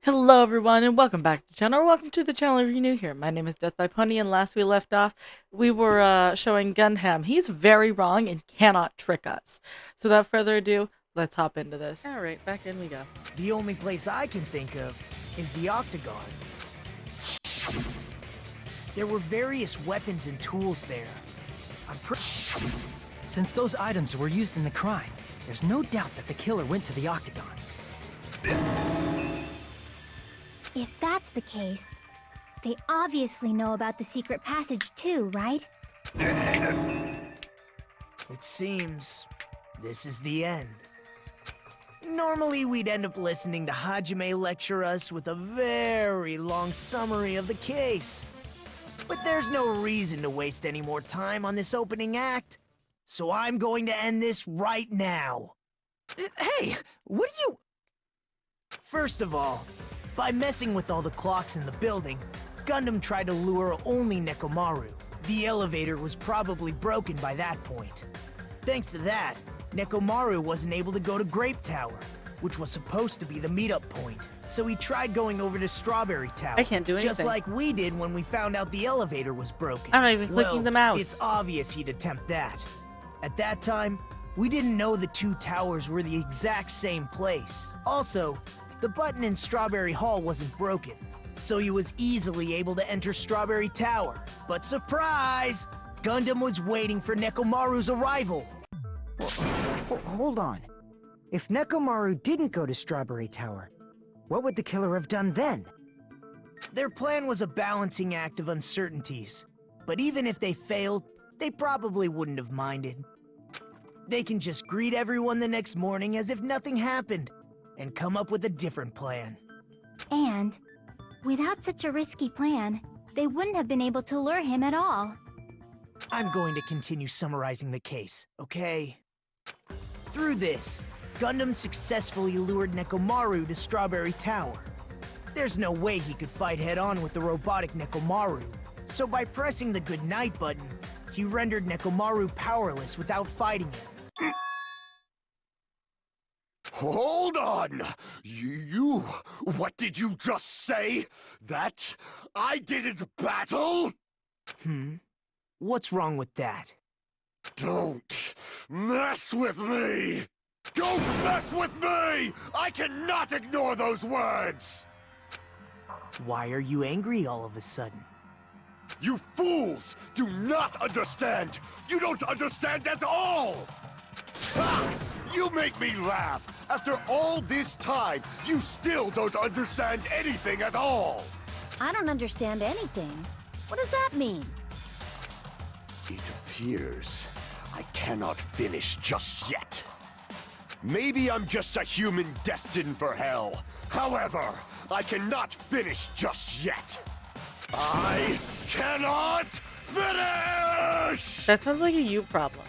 Hello everyone and welcome back to the channel, or welcome to the channel if you're new here. My name is Death by Pony, and last we left off, we were showing Gundam. He's very wrong and cannot trick us. So without further ado, let's hop into this. Alright, back in we go. The only place I can think of is the Octagon. There were various weapons and tools there. Since those items were used in the crime, there's no doubt that the killer went to the Octagon. If that's the case, they obviously know about the secret passage too, right? It seems this is the end. Normally we'd end up listening to Hajime lecture us with a very long summary of the case. But there's no reason to waste any more time on this opening act. So I'm going to end this right now. Hey, what are you... First of all, by messing with all the clocks in the building, Gundam tried to lure only Nekomaru. The elevator was probably broken by that point. Thanks to that, Nekomaru wasn't able to go to Grape Tower, which was supposed to be the meetup point. So he tried going over to Strawberry Tower. I can't do anything. Just like we did when we found out the elevator was broken. I'm not even clicking the mouse. It's obvious he'd attempt that. At that time, we didn't know the two towers were the exact same place. Also, the button in Strawberry Hall wasn't broken, so he was easily able to enter Strawberry Tower. But surprise! Gundam was waiting for Nekomaru's arrival. Hold on. If Nekomaru didn't go to Strawberry Tower, what would the killer have done then? Their plan was a balancing act of uncertainties, but even if they failed, they probably wouldn't have minded. They can just greet everyone the next morning as if nothing happened, and come up with a different plan. And, without such a risky plan, they wouldn't have been able to lure him at all. I'm going to continue summarizing the case, okay? Through this, Gundam successfully lured Nekomaru to Strawberry Tower. There's no way he could fight head-on with the robotic Nekomaru, so by pressing the goodnight button, he rendered Nekomaru powerless without fighting him. Hold on! What did you just say? That I didn't battle? What's wrong with that? Don't mess with me! Don't mess with me! I cannot ignore those words! Why are you angry all of a sudden? You fools do not understand! You don't understand at all! Ha! You make me laugh! After all this time, you still don't understand anything at all! I don't understand anything. What does that mean? It appears I cannot finish just yet. Maybe I'm just a human destined for hell. However, I cannot finish just yet. I cannot finish! That sounds like a you problem.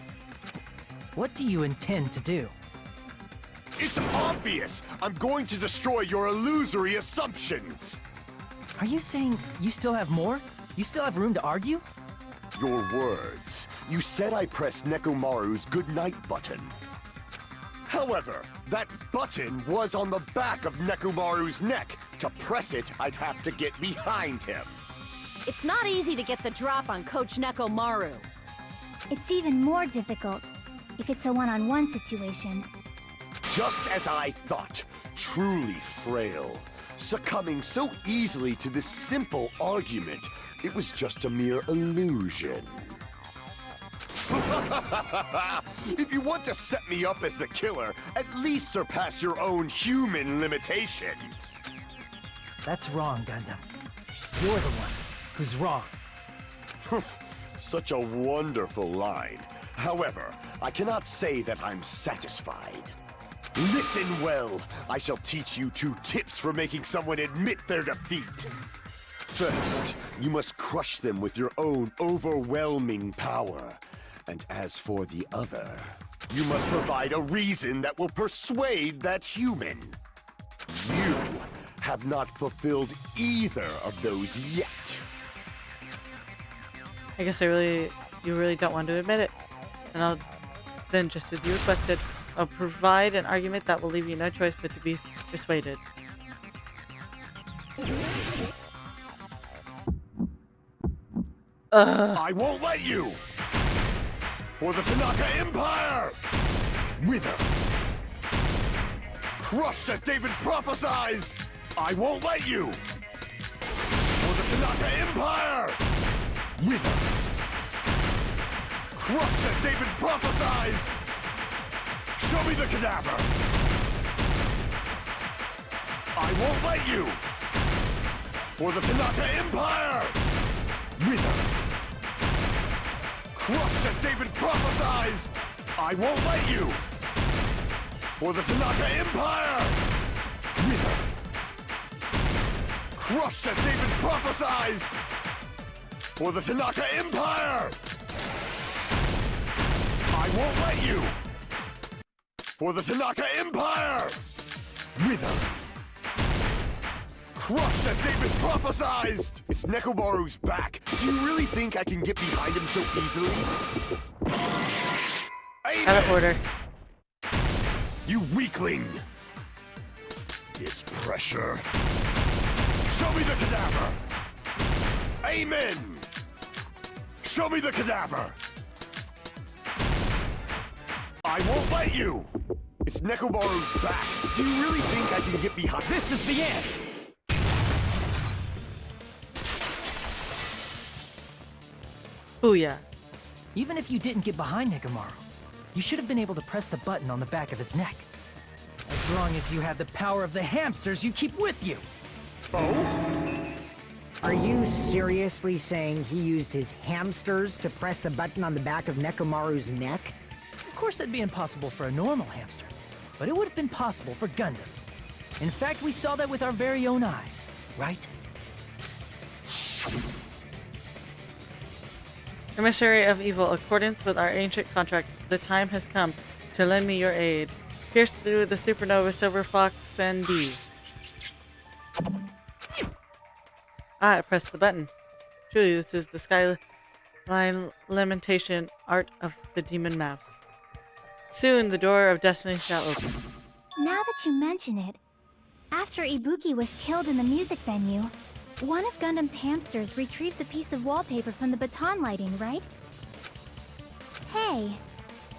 What do you intend to do? It's obvious! I'm going to destroy your illusory assumptions! Are you saying you still have more? You still have room to argue? Your words. You said I pressed Nekomaru's goodnight button. However, that button was on the back of Nekomaru's neck. To press it, I'd have to get behind him. It's not easy to get the drop on Coach Nekomaru. It's even more difficult if it's a one-on-one situation. Just as I thought, truly frail. Succumbing so easily to this simple argument, it was just a mere illusion. If you want to set me up as the killer, at least surpass your own human limitations. That's wrong, Gundam. You're the one who's wrong. Such a wonderful line. However, I cannot say that I'm satisfied. Listen well. I shall teach you 2 tips for making someone admit their defeat. First, you must crush them with your own overwhelming power. And as for the other, you must provide a reason that will persuade that human. You have not fulfilled either of those yet. I guess you really don't want to admit it. And then, just as you requested, I'll provide an argument that will leave you no choice but to be persuaded. I won't let you! For the Tanaka Empire! Wither! Crushed as David prophesies! I won't let you! For the Tanaka Empire! Wither! Crushed as David prophesies! Show me the cadaver! I won't let you! For the Tanaka Empire! Wither! Crushed as David prophesies! I won't let you! For the Tanaka Empire! Wither! Crushed as David prophesies! For the Tanaka Empire! I won't let you! For the Tanaka Empire! Wither! Crushed as David prophesied! It's Nekomaru's back. Do you really think I can get behind him so easily? Out of order. You weakling! This pressure. Show me the cadaver! Amen! Show me the cadaver! I won't let you! It's Nekomaru's back. Do you really think I can get behind? This is the end! Booyah. Even if you didn't get behind Nekomaru, you should have been able to press the button on the back of his neck. As long as you had the power of the hamsters you keep with you. Are you seriously saying he used his hamsters to press the button on the back of Nekomaru's neck? Of course that'd be impossible for a normal hamster, but it would have been possible for Gundams. In fact, we saw that with our very own eyes, right? Emissary of evil, accordance with our ancient contract, the time has come to lend me your aid. Pierce through the supernova Silver Fox and D. I pressed the button. Truly, this is the skyline lamentation art of the demon mouse. Soon the door of destiny shall open. Now that you mention it, after Ibuki was killed in the music venue, one of Gundam's hamsters retrieved the piece of wallpaper from the baton lighting, right? Hey,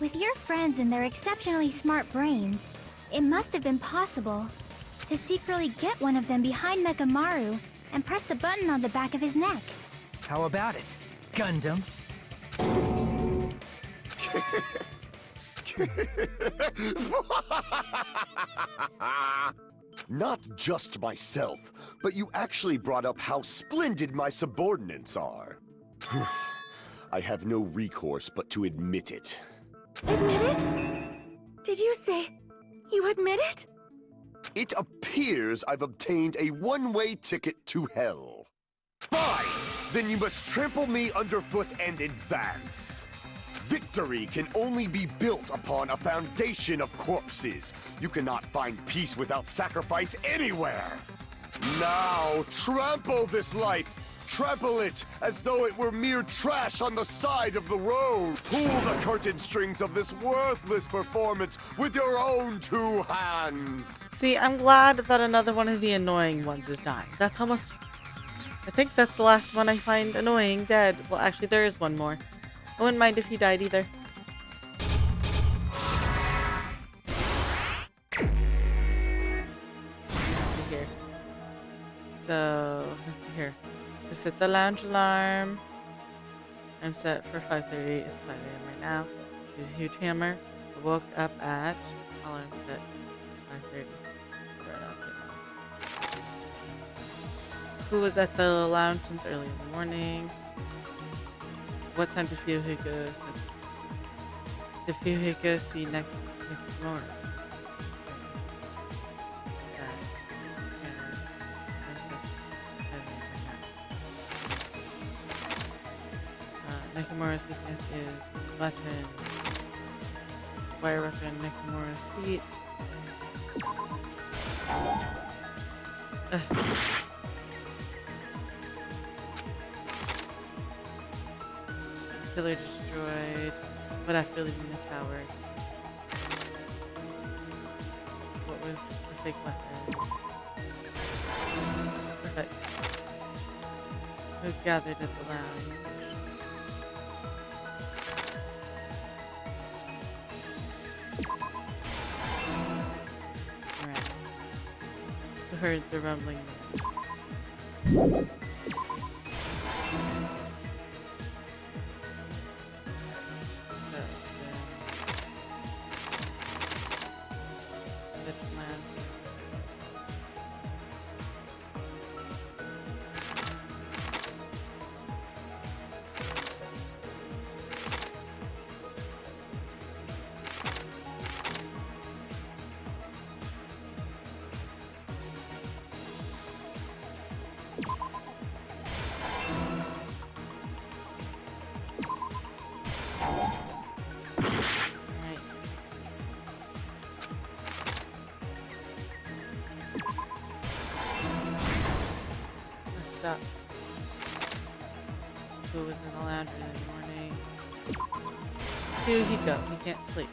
with your friends and their exceptionally smart brains, it must have been possible to secretly get one of them behind Nekomaru and press the button on the back of his neck. How about it, Gundam? Not just myself, but you actually brought up how splendid my subordinates are. I have no recourse but to admit it. Admit it? Did you say you admit it? It appears I've obtained a one-way ticket to hell. Fine! Then you must trample me underfoot and advance. Victory can only be built upon a foundation of corpses. You cannot find peace without sacrifice anywhere. Now, trample this life. Trample it as though it were mere trash on the side of the road. Pull the curtain strings of this worthless performance with your own two hands. See, I'm glad that another one of the annoying ones is dying. That's almost... I think that's the last one I find annoying dead. Well, actually, there is one more. I wouldn't mind if he died either. Here. So, let's see here. I set the lounge alarm. I'm set for 5:30. It's 5 a.m. right now. Use a huge hammer. I woke up at... Alarm set 5:30. Who was at the lounge since early in the morning? What time did Fuyuhiko see Nekomaru? Nekomaru's weakness is the button. Wire weapon, Nekomaru's feet. Killer destroyed, but after leaving the tower. What was the fake weapon? Perfect. Who gathered at the lounge? heard the rumbling. Stop. Who was in the lounge in the morning? Here he go. He can't sleep.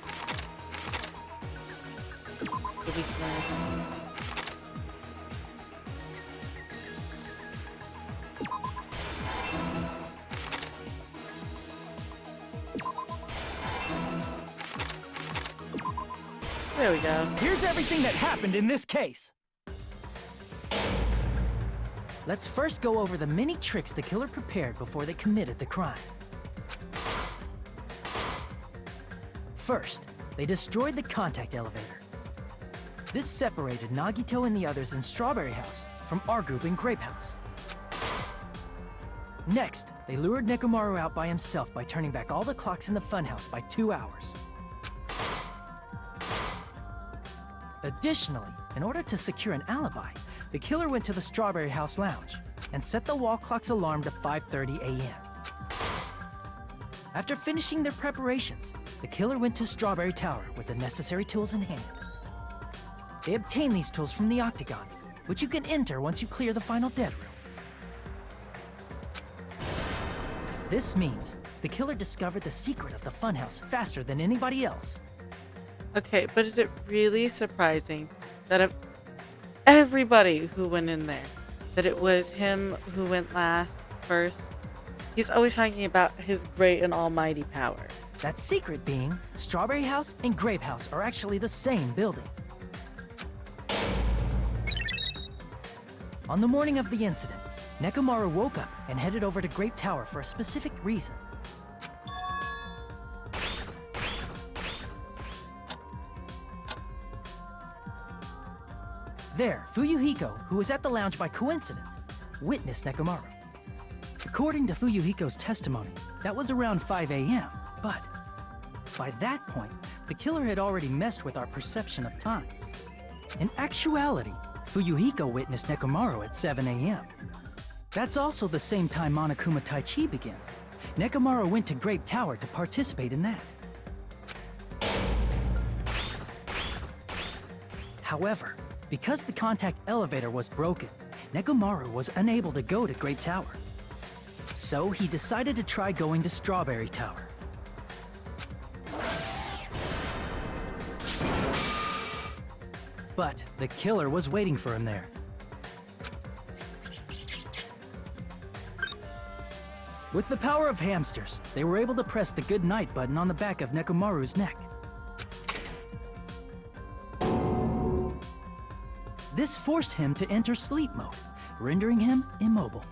The weakness. There we go. Here's everything that happened in this case. Let's first go over the many tricks the killer prepared before they committed the crime. First, they destroyed the contact elevator. This separated Nagito and the others in Strawberry House from our group in Grape House. Next, they lured Nekomaru out by himself by turning back all the clocks in the funhouse by 2 hours. Additionally, in order to secure an alibi, the killer went to the Strawberry House lounge and set the wall clock's alarm to 5:30 a.m. After finishing their preparations, the killer went to Strawberry Tower with the necessary tools in hand. They obtained these tools from the Octagon, which you can enter once you clear the final dead room. This means the killer discovered the secret of the funhouse faster than anybody else. Okay, but is it really surprising that of everybody who went in there, that it was him who went first? He's always talking about his great and almighty power. That secret being, Strawberry House and Grape House are actually the same building. On the morning of the incident, Nekomaru woke up and headed over to Grape Tower for a specific reason. There, Fuyuhiko, who was at the lounge by coincidence, witnessed Nekomaru. According to Fuyuhiko's testimony, that was around 5 a.m., but by that point, the killer had already messed with our perception of time. In actuality, Fuyuhiko witnessed Nekomaru at 7 a.m. That's also the same time Monokuma Taichi begins. Nekomaru went to Grape Tower to participate in that. However, because the contact elevator was broken, Nekomaru was unable to go to Grape Tower. So he decided to try going to Strawberry Tower. But the killer was waiting for him there. With the power of hamsters, they were able to press the good night button on the back of Nekomaru's neck. This forced him to enter sleep mode, rendering him immobile.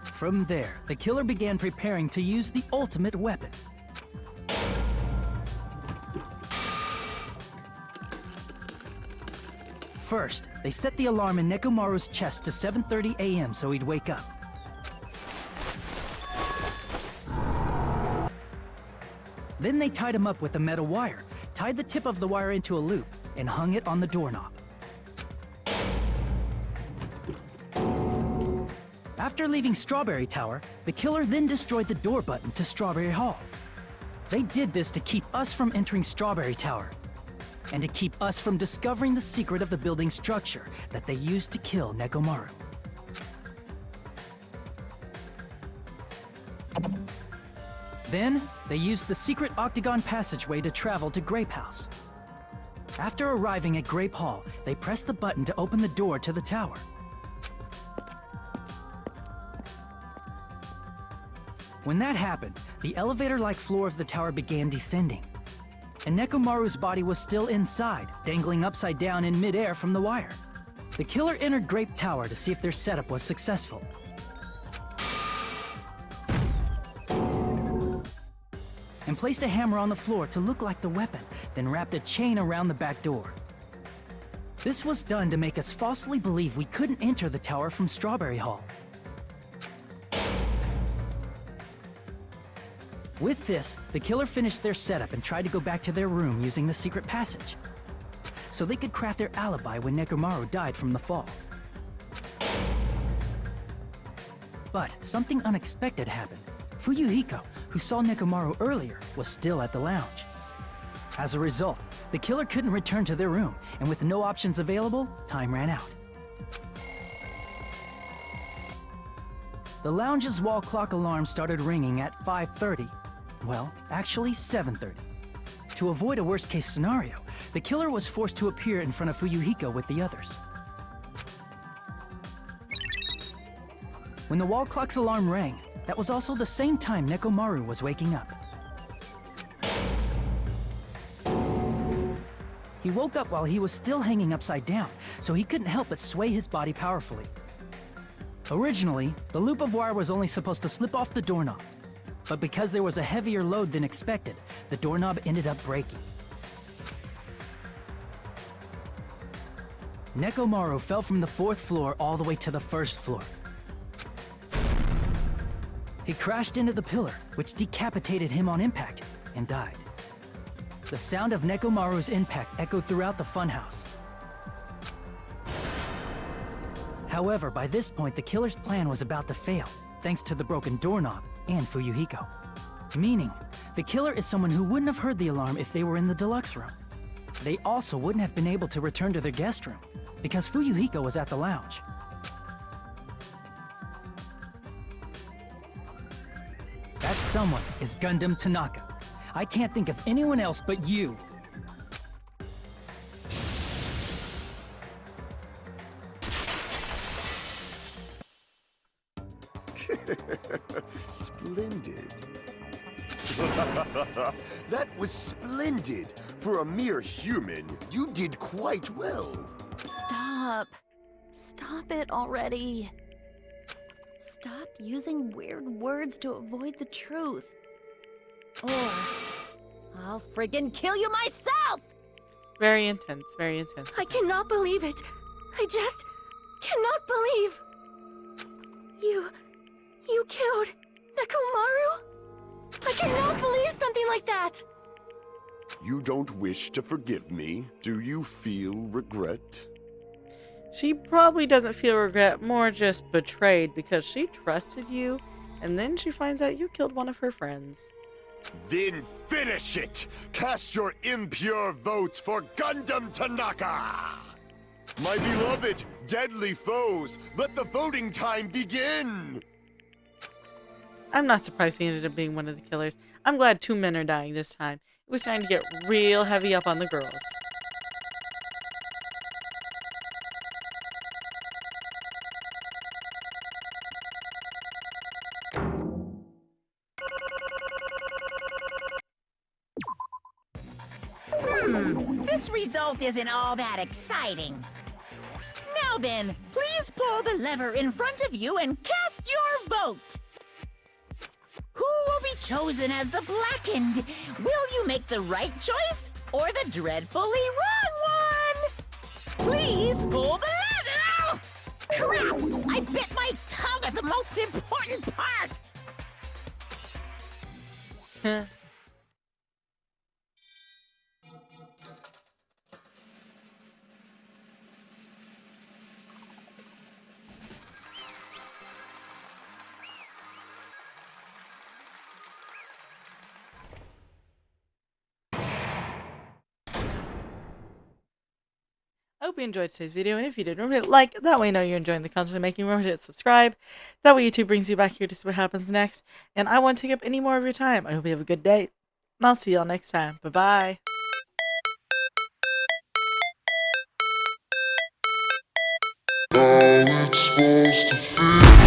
From there, the killer began preparing to use the ultimate weapon. First, they set the alarm in Nekomaru's chest to 7:30 a.m. so he'd wake up. Then they tied him up with a metal wire, tied the tip of the wire into a loop, and hung it on the doorknob. After leaving Strawberry Tower, the killer then destroyed the door button to Strawberry Hall. They did this to keep us from entering Strawberry Tower, and to keep us from discovering the secret of the building's structure that they used to kill Nekomaru. Then, they used the secret octagon passageway to travel to Grape House. After arriving at Grape Hall, they pressed the button to open the door to the tower. When that happened, the elevator-like floor of the tower began descending, and Nekomaru's body was still inside, dangling upside down in midair from the wire. The killer entered Grape Tower to see if their setup was successful. And placed a hammer on the floor to look like the weapon, then wrapped a chain around the back door. This was done to make us falsely believe we couldn't enter the tower from Strawberry Hall. With this, the killer finished their setup and tried to go back to their room using the secret passage, so they could craft their alibi when Nekomaru died from the fall. But something unexpected happened. Fuyuhiko, who saw Nekomaru earlier, was still at the lounge. As a result, the killer couldn't return to their room, and with no options available, time ran out. The lounge's wall clock alarm started ringing at 5:30. Well, actually 7:30. To avoid a worst-case scenario, the killer was forced to appear in front of Fuyuhiko with the others. When the wall clock's alarm rang, that was also the same time Nekomaru was waking up. He woke up while he was still hanging upside down, so he couldn't help but sway his body powerfully. Originally, the loop of wire was only supposed to slip off the doorknob, but because there was a heavier load than expected, the doorknob ended up breaking. Nekomaru fell from the 4th floor all the way to the 1st floor. He crashed into the pillar, which decapitated him on impact, and died. The sound of Nekomaru's impact echoed throughout the funhouse. However, by this point, the killer's plan was about to fail, thanks to the broken doorknob and Fuyuhiko. Meaning, the killer is someone who wouldn't have heard the alarm if they were in the deluxe room. They also wouldn't have been able to return to their guest room, because Fuyuhiko was at the lounge. That someone is Gundam Tanaka. I can't think of anyone else but you. Splendid. That was splendid. For a mere human, you did quite well. Stop. Stop it already. Stop using weird words to avoid the truth. Or I'll friggin' kill you myself! Very intense, very intense. I cannot believe it. I just cannot believe. You killed Nekomaru? I cannot believe something like that. You don't wish to forgive me? Do you feel regret? She probably doesn't feel regret, more just betrayed because she trusted you, and then she finds out you killed one of her friends. Then finish it! Cast your impure votes for Gundam Tanaka! My beloved, deadly foes, let the voting time begin! I'm not surprised he ended up being one of the killers. I'm glad 2 men are dying this time. It was starting to get real heavy up on the girls. This result isn't all that exciting. Now then, please pull the lever in front of you and cast your vote. Who will be chosen as the blackened? Will you make the right choice or the dreadfully wrong one? Please pull the lever! Crap! I bit my tongue at the most important part! I hope you enjoyed today's video, and if you did, remember to like, that way I know you're enjoying the content I'm making. Remember to hit subscribe, that way YouTube brings you back here to see what happens next, and I won't take up any more of your time. I hope you have a good day, and I'll see y'all next time. Bye-bye. All it's supposed to feel